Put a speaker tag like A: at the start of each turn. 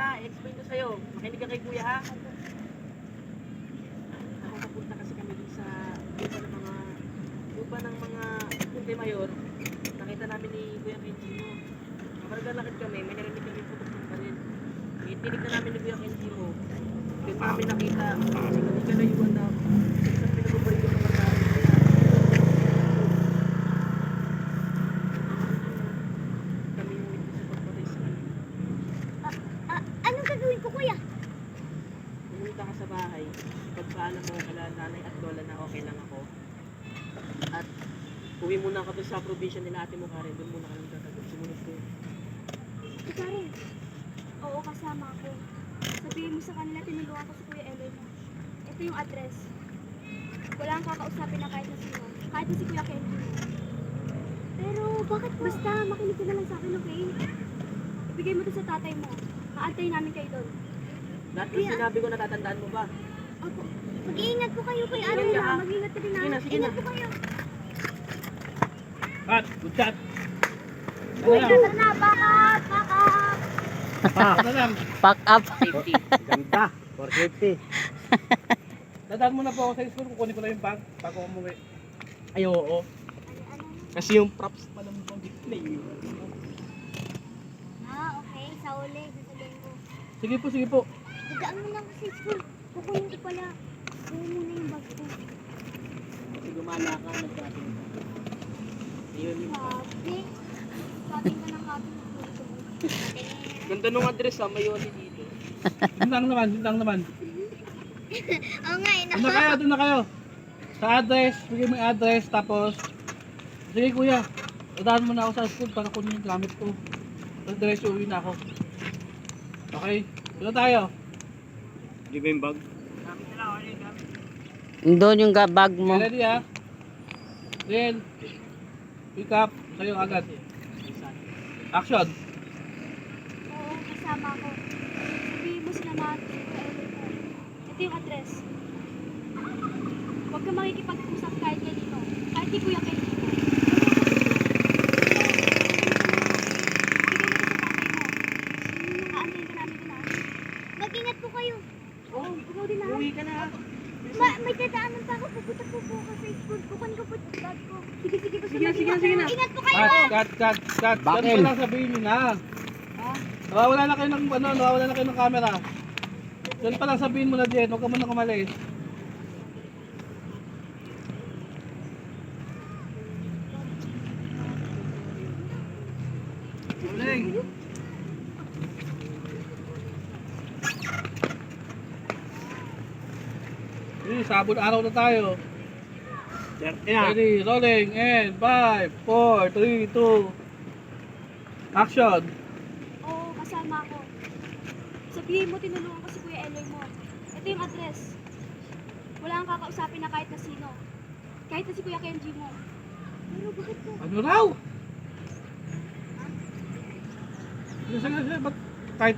A: ha, explain ko sa'yo. Makinig ka kay kuya ha. Ako papunta kasi kami dun sa lupa ng mga Punte Mayor. Nakita namin ni Kuya Kenji mo. Nakargalakit kami, may narinig kami putok ng baril. Tinignan namin ni Kuya Kenji mo. Doon namin nakita, kasi kami kalayuan na isang pinagubay ko ng matari. Kami yung witness sa pagpatay sa kanya.
B: Anong gagawin ko, kuya?
A: Pumunta ka sa bahay, pagpaalam mo kala nanay at lola na okay lang ako. At uwi muna ka doon sa probinsya nila ate mo Karen, doon muna ka lang tatagod. Sumunod ko.
B: Karen, oo, kasama ako. Sabihin mo sa kanila, tinulungan ko si Kuya Eloy mo. Ito yung address. Wala kang kakausapin na kahit na sino. Kahit na si Kuya Kenji. Pero bakit basta makinig ka na lang sa akin, okay? Ibigay mo to sa tatay mo. Aantay namin kayo doon.
A: Lahat ng sinabi ko natatandaan mo ba?
B: Opo. Mag-iingat po kayo, Kuya Ano
A: Sige,
B: na.
A: ah.
B: Mag-iingat ka din
A: Sige na,
B: na.
A: sige
B: Ingat
A: na.
B: po kayo.
C: Cut, good shot.
B: Kuya, tara na. Back up, back up.
C: Ano lang?
D: Pack up.
A: Safety.
C: Ganda. 450. Dadaan mo na po ako sa school. Kukunin ko na yung bag bago umuwi.
A: Ay, oo.
B: Ano?
A: Kasi yung props pa lang pang display.
B: Okay. Sa uli, sasabihin ko.
C: Sige po, sige po.
B: Dadaan mo lang sa school. Kukunin ko pala. Kunin mo na yung bag ko.
A: Kasi gumala ka, nagdating ka. Ayun yung
B: Sabi. Sabi ka ng sabi ng dito.
A: ganda nung address ha, may yoni dito.
C: Yun lang naman, yun lang naman.
B: Oo nga,
C: Doon na kayo, doon na kayo. Sa address, bigay mo yung address, tapos sige kuya, dadaan mo na ako sa school para kunin yung gamit ko. Tapos diretso uwi na ako. Okay, doon na tayo. Hindi ba yung bag?
D: Doon yung bag mo.
C: Ready ha? Then, pick up, sa'yo agad. Action!
B: Oo, kasama ko. Sabihin mo sila na ito yung address. Huwag ka makikipag-usap kahit kanino. Kahit di Kuya Kenji mo. Bigyan mo to sa tatay mo. Aantayin ka namin doon, ha? Mag-ingat po kayo. Oo, ikaw din, ha?
A: Uwi ka na ha.
B: May dadaanan pa ako. Pupunta po ako sa school. Kukunin ko po yung bag ko. Sige, sige. Basta
A: Sige na, sige na,
B: mag-ingat
A: sige na.
B: kayo. Ingat po kayo,
C: Cut,
B: ha?
C: cut.
D: Bakit?
C: Yan pa lang sabihin nyo na. Nawawala na kayo ng nawawala na kayo ng camera. Yan pa lang sabihin mo na din, huwag ka muna kumalis. Uling! Sabon araw na tayo. Ready, rolling, and 5, 4, 3, 2, action!
B: Oo, kasama ko. Sabihin mo, tinulungan ko si Kuya Eloy mo. Ito yung address. Wala kang kakausapin na kahit na sino. Kahit na si Kuya Kenji mo. Pero bakit po?
C: Ano raw? Sige, sige, ba't